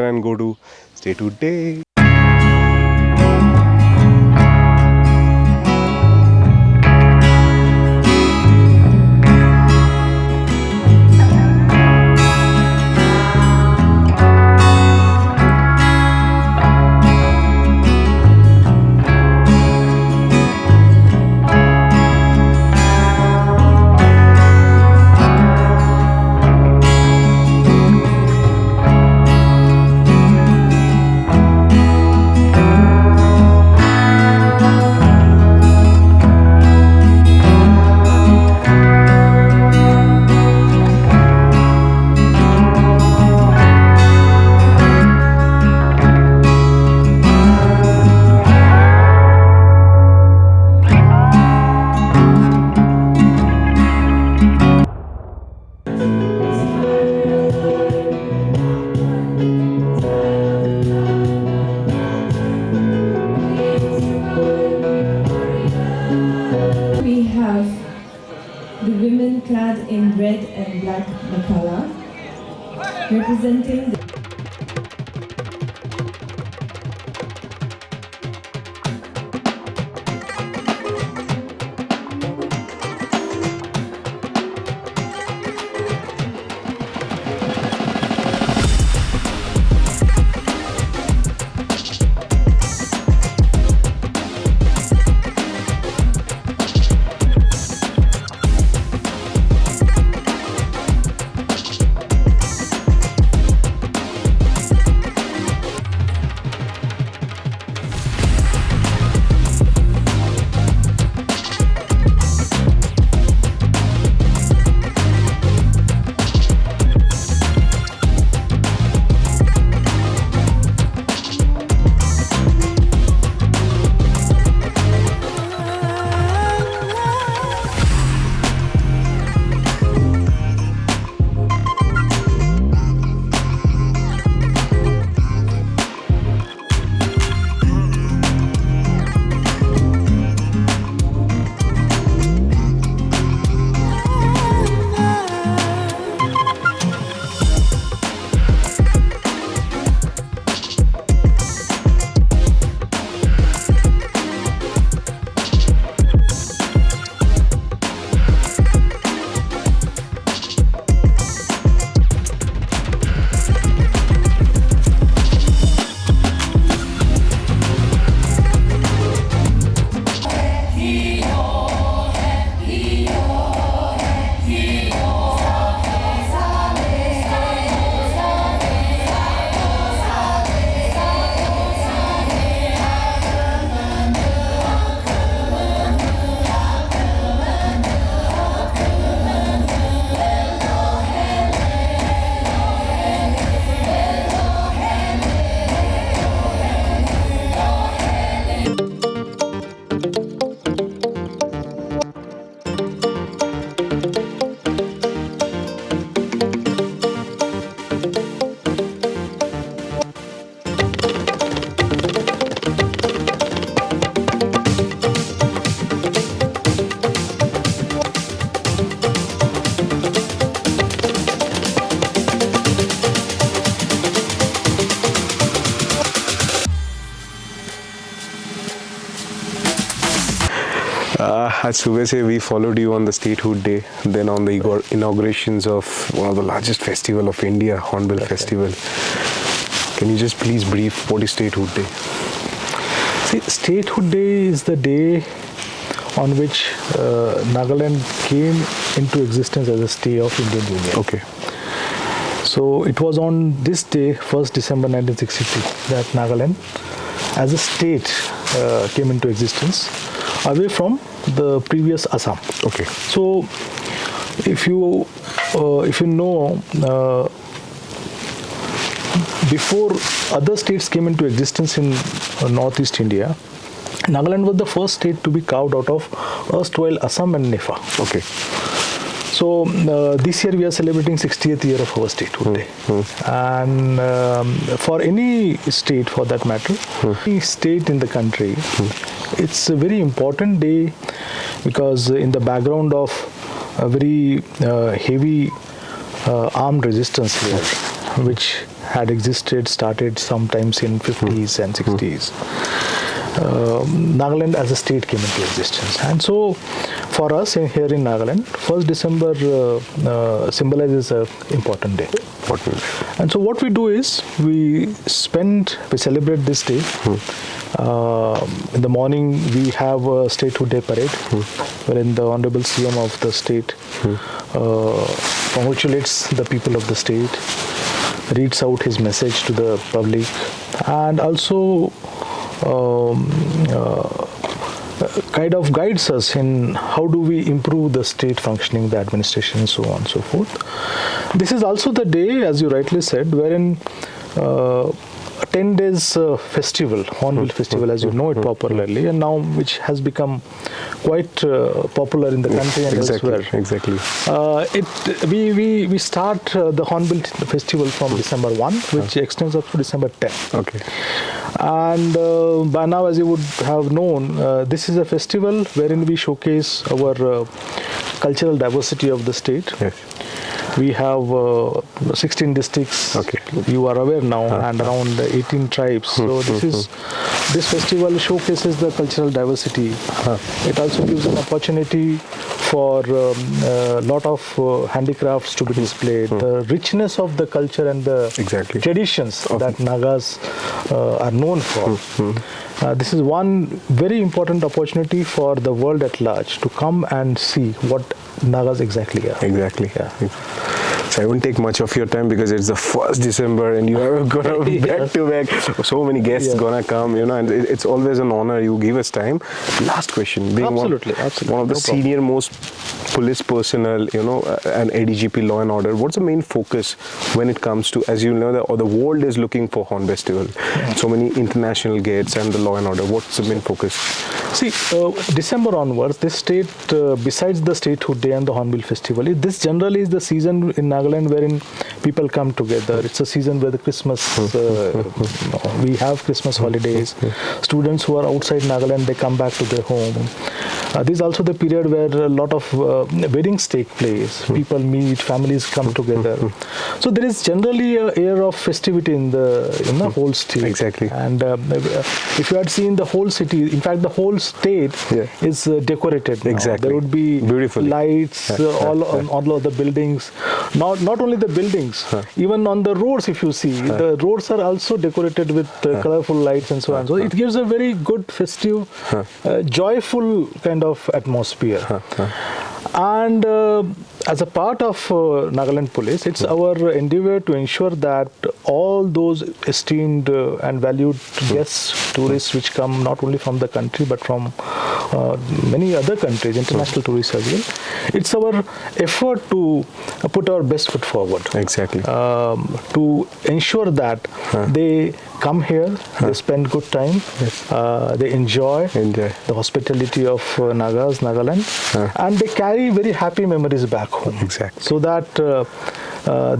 and go to Stay Today. We have the women clad in red and black makala, representing the आज सुबह से we followed you on the statehood day, then on the inaugurations of one of the largest festival of India, Hornbill Festival. Can you just please brief what is statehood day? See, statehood day is the day on which Nagaland came into existence as a state of Indian Union. Okay. So it was on this day, 1st December 1963, that Nagaland as a state came into existence away from the previous Assam. Okay. So if you know, before other states came into existence in northeast India, Nagaland was the first state to be carved out of erstwhile Assam and Nepal. Okay. So this year we are celebrating 60th year of our statehood day. And for any state for that matter, any state in the country, it's a very important day because in the background of a very heavy armed resistance here, which had existed, started sometimes in 50s and 60s. Nagaland as a state came into existence. And so for us here in Nagaland, 1st December symbolizes an important day. And so what we do is we celebrate this day. In the morning we have a statehood day parade wherein the Honorable CM of the state congratulates the people of the state, reads out his message to the public, and also kind of guides us in how do we improve the state functioning, the administration, and so on and so forth. This is also the day, as you rightly said, wherein 10 days festival, Hornbill festival, as you know it popularly, and now which has become quite popular in the country and elsewhere. Exactly. We start the Hornbill festival from December 1, which extends up to December 10. Okay. And by now, as you would have known, this is a festival wherein we showcase our cultural diversity of the state. Yes. We have 16 districts, okay, you are aware now, and around 18 tribes. So this festival showcases the cultural diversity. It also gives an opportunity for a lot of handicrafts to be displayed. The richness of the culture and the traditions that Nagas are known for. This is one very important opportunity for the world at large to come and see what Nagas exactly are. Exactly. Yeah. So I won't take much of your time because it's the 1st December and you have gonna back to back. So many guests gonna come, and it's always an honor you give us time. Last question, being one of the senior most police personnel, and ADGP law and order, what's the main focus when it comes to, as you know, the world is looking for Horn Festival. So many international gates and the law and order. What's the main focus? See, December onwards, this state, besides the Statehood Day and the Hornbill Festival, this generally is the season in Nagaland wherein people come together. It's a season where the Christmas, we have Christmas holidays. Students who are outside Nagaland, they come back to their home. This is also the period where a lot of weddings take place. People meet, families come together. So there is generally an air of festivity in the whole state. Exactly. And if you had seen the whole city, in fact, the whole state is decorated now. Exactly. There would be lights all of the buildings. Not only the buildings, even on the roads, if you see, the roads are also decorated with colorful lights and so on. So it gives a very good, festive, joyful kind of atmosphere. And as a part of Nagaland Police, it's our endeavor to ensure that all those esteemed and valued guests, tourists which come not only from the country but from many other countries, international tourists as well, it's our effort to put our best foot forward. Exactly. To ensure that they come here, they spend good time, they enjoy the hospitality of Nagaland, and they carry very happy memories back home. Exactly. So that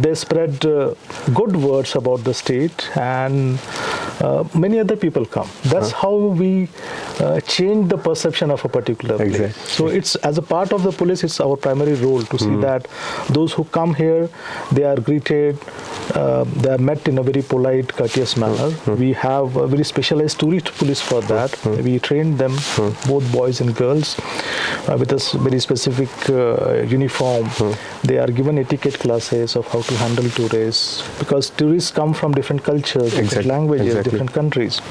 they spread good words about the state, and many other people come. That's how we change the perception of a particular place. So it's, as a part of the police, it's our primary role to see that those who come here, they are greeted, they are met in a very polite, courteous manner. We have a very specialized tourist police for that. We train them, both boys and girls, with a very specific uniform. They are given etiquette classes of how to handle tourists, because tourists come from different cultures, different languages, different countries.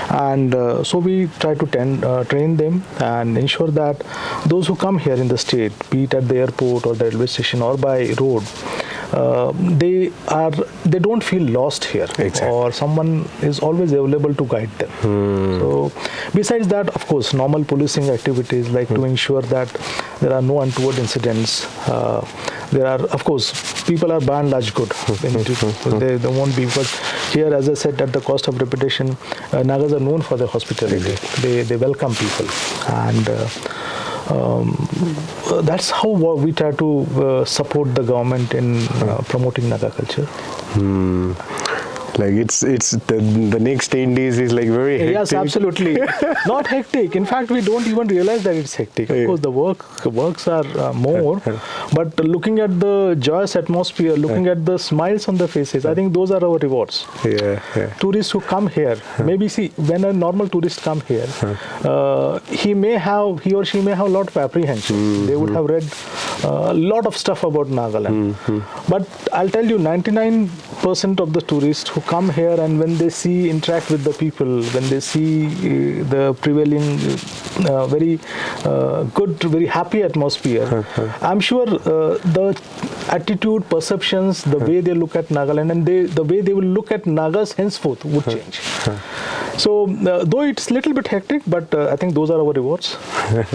And so we try to train them and ensure that those who come here in the state, be it at the airport or the railway station or by road, they don't feel lost here, or someone is always available to guide them. So besides that, of course, normal policing activities like to ensure that there are no untoward incidents. There are, of course, people are by and large good. They won't be, because here, as I said, at the cost of reputation, Nagas are known for their hospitality. They welcome people, and that's how we try to support the government in promoting Naga culture. Like it's the next 10 days is like very hectic. Yes, absolutely. Not hectic. In fact, we don't even realize that it's hectic. Of course, the works are more, but looking at the joyous atmosphere, looking at the smiles on the faces, I think those are our rewards. Yeah. Tourists who come here, maybe see when a normal tourist come here, he or she may have a lot of apprehension. They would have read a lot of stuff about Nagaland, but I'll tell you, 99% of the tourists who come here and when they interact with the people, when they see the prevailing very good, very happy atmosphere, I'm sure the attitude, perceptions, the way they look at Nagaland and the way they will look at Nagas henceforth would change. So though it's a little bit hectic, but I think those are our rewards. Yeah.